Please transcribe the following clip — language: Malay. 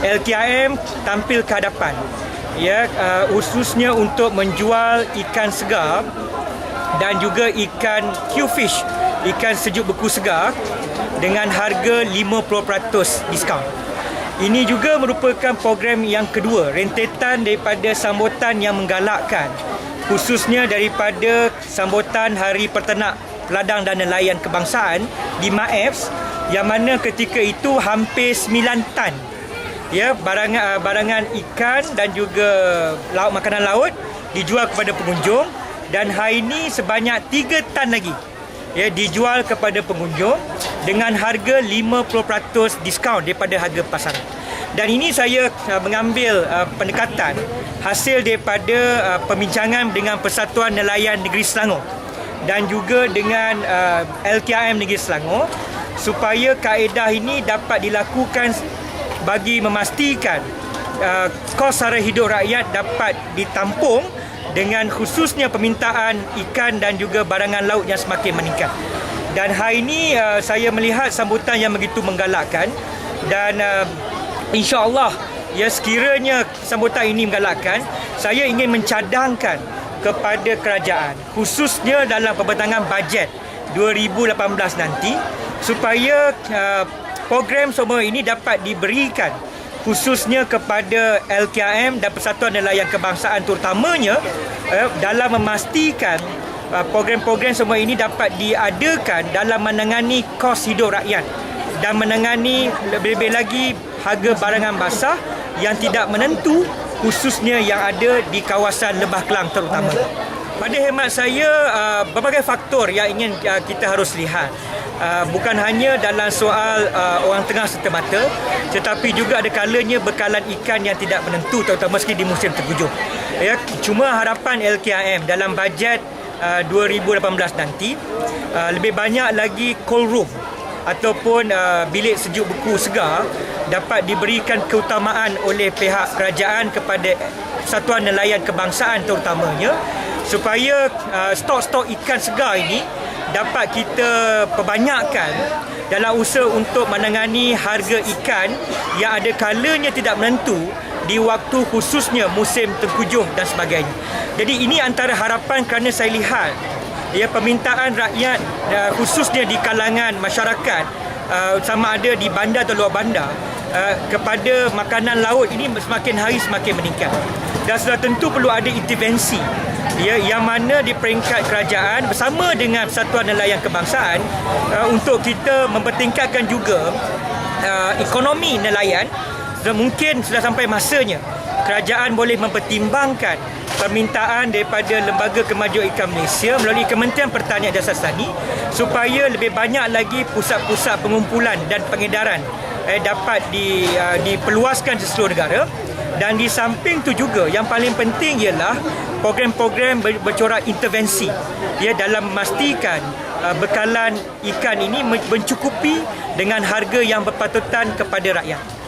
LKM tampil ke hadapan, ya, khususnya untuk menjual ikan segar dan juga ikan Q-fish, ikan sejuk beku segar dengan harga 50% diskaun. Ini juga merupakan program yang kedua, rentetan daripada sambutan yang menggalakkan, khususnya daripada sambutan Hari Peternak, Ladang dan Nelayan Kebangsaan di MAEFS, yang mana ketika itu hampir 9 tan, ya, barangan ikan dan juga makanan laut dijual kepada pengunjung, dan hari ini sebanyak 3 tan lagi, ya, dijual kepada pengunjung dengan harga 50% diskaun daripada harga pasaran. Dan ini saya mengambil pendekatan hasil daripada perbincangan dengan Persatuan Nelayan Negeri Selangor dan juga dengan LKM Negeri Selangor, supaya kaedah ini dapat dilakukan bagi memastikan kos sara hidup rakyat dapat ditampung, dengan khususnya permintaan ikan dan juga barangan laut yang semakin meningkat. Dan hari ini saya melihat sambutan yang begitu menggalakkan, dan insya-Allah, ya, sekiranya sambutan ini menggalakkan, saya ingin mencadangkan kepada kerajaan, khususnya dalam pembentangan bajet 2018 nanti, supaya program semua ini dapat diberikan khususnya kepada LKM dan Persatuan Nelayan Kebangsaan terutamanya, dalam memastikan program-program semua ini dapat diadakan dalam menangani kos hidup rakyat dan menangani lebih-lebih lagi harga barangan basah yang tidak menentu, khususnya yang ada di kawasan Lebah Kelang terutama. Pada hemat saya, berbagai faktor yang ingin kita harus lihat. Bukan hanya dalam soal orang tengah serta-merta, tetapi juga ada kalanya bekalan ikan yang tidak menentu, terutama sekali di musim tengkujuh. Ya, cuma harapan LKM dalam bajet 2018 nanti, lebih banyak lagi cold room ataupun bilik sejuk beku segar dapat diberikan keutamaan oleh pihak kerajaan kepada Persatuan Nelayan Kebangsaan terutamanya, supaya stok-stok ikan segar ini dapat kita perbanyakkan dalam usaha untuk menangani harga ikan yang ada kalanya tidak menentu di waktu khususnya musim tengkujuh dan sebagainya. Jadi ini antara harapan, kerana saya lihat, ya, permintaan rakyat khususnya di kalangan masyarakat, sama ada di bandar atau luar bandar, kepada makanan laut ini semakin hari semakin meningkat. Dan sudah tentu perlu ada intervensi, ya, yang mana di peringkat kerajaan bersama dengan Persatuan Nelayan Kebangsaan, untuk kita mempertingkatkan juga ekonomi nelayan. Mungkin sudah sampai masanya kerajaan boleh mempertimbangkan permintaan daripada Lembaga Kemajuan Ikan Malaysia melalui Kementerian Pertanian dan Dasar Tani, supaya lebih banyak lagi pusat-pusat pengumpulan dan pengedaran dapat diperluaskan di seluruh negara. Dan di samping itu juga yang paling penting ialah program-program bercorak intervensi, ya, dalam memastikan bekalan ikan ini mencukupi dengan harga yang berpatutan kepada rakyat.